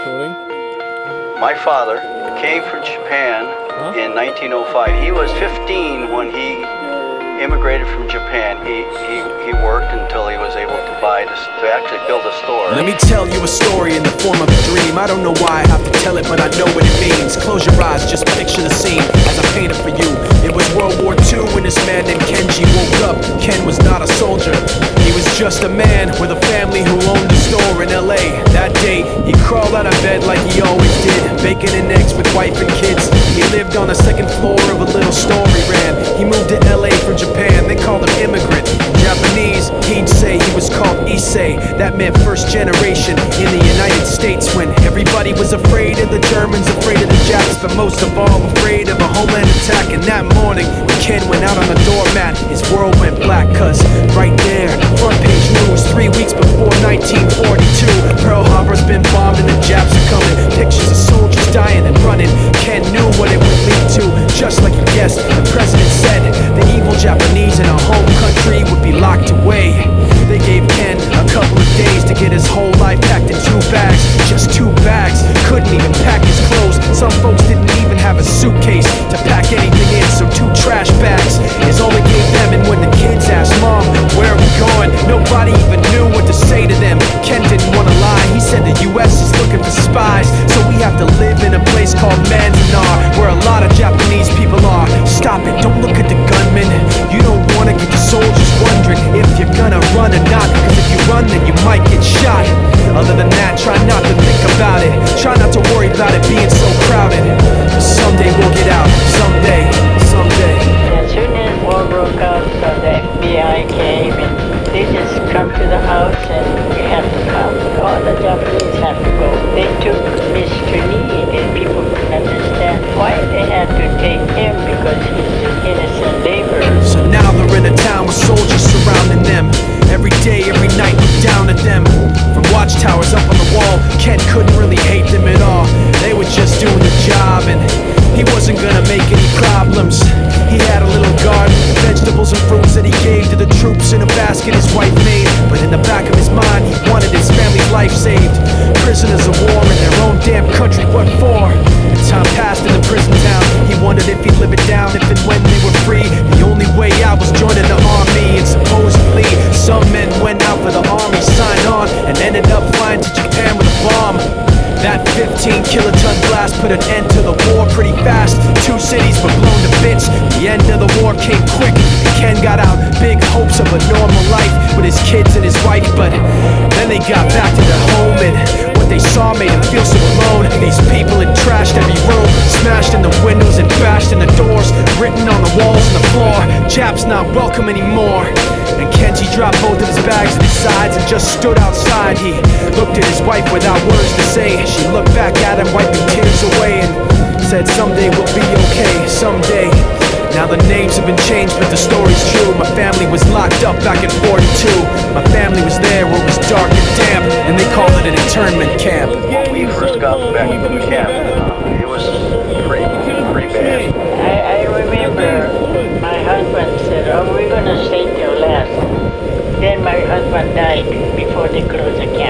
My father came from Japan in 1905. He was 15 when he immigrated from Japan. He worked until he was able to actually build a store. Let me tell you a story in the form of a dream. I don't know why I have to tell it, but I know what it means. Close your eyes, just picture the scene as I paint it for you. It was World War II when this man named Kenji woke up. Ken was not a soldier. He was just a man with a family who owned a store in LA. That day, he crawled out of bed like he always did. Bacon and eggs with wife and kids. He lived on the second floor of a little store he ran. He moved to LA from Japan. They called him immigrant. In Japanese, he'd say he was called Issei. That meant first generation in the United States, when everybody was afraid of the Germans, afraid of the Japs, but most of all afraid of a homeland attack. And that morning, when Ken went out on the doormat, his world went black, cause right there, front page news, 3 weeks before 1942, Pearl Harbor's been bombed and the Japs are coming. Pictures of soldiers dying and running. Ken knew what it would lead to, just like he guessed. The president said the evil Japanese in our home country would be locked away. They gave Ken a couple of days to get his whole life packed in 2 bags. Just 2 bags, couldn't even pack his clothes. Some folks didn't even have a suitcase to pack anything in, so 2 trash bags is all they gave them. And when the kids asked, Mom, where are we going? Nobody even knew what to say to them. Ken didn't want to lie, he said the US is looking for spies, so we have to live in a place called Manzanar, where a lot of Japanese people are. Stop it, don't look at the gunmen. You don't want to get the soldiers wondering if you're gonna run or not, cause if you run then you might get shot. Other than that, try not to think about it. Try not to worry about it being so crowded. Someday we'll get out, someday. As soon as war broke out, so the FBI came and they just come to the house and you have to come. All the Japanese have to go. They took Mr. Lee and people couldn't understand why they had to take him, because he's an innocent laborer. So now they're in a town with soldiers surrounding them. Every day, every night, look down at them. From watchtowers up on the wall, Ken couldn't really hate them at all. They were just doing the job, and he wasn't gonna make any problems. He had a little garden, vegetables and fruits that he gave to the troops in a basket his wife made. But in the back of his mind, he wanted his family's life saved. Prisoners of war in their own damn country, what for? As time passed in the prison town, he wondered if he'd live it down if and when they were free. The only way out was joining the army, and supposedly some men went out for the army, signed on, and ended up flying to Japan with a bomb. That 15-kiloton blast put an end to the war pretty fast. 2 cities were blown to bits. The end of the war came quick. Ken got out, big hopes of a normal life with his kids and his wife, but then they got back to their home, and what they saw made him feel so alone. These people had trashed every room, smashed in the windows and bashed in the doors, written on the walls and the floor, Japs not welcome anymore. And Kenji dropped both of his bags at his sides and just stood outside. He looked at his wife without words to say. She looked back at him, wiping tears away, and said, someday we'll be okay, someday. Now the names have been changed, but the story's true. My family was locked up back in 42. My family was there where it was dark and damp, and they called it an internment camp. When we first got back from camp, it was pretty bad. I remember my husband said, oh, we're going to stay till last. Then my husband died before they closed the camp.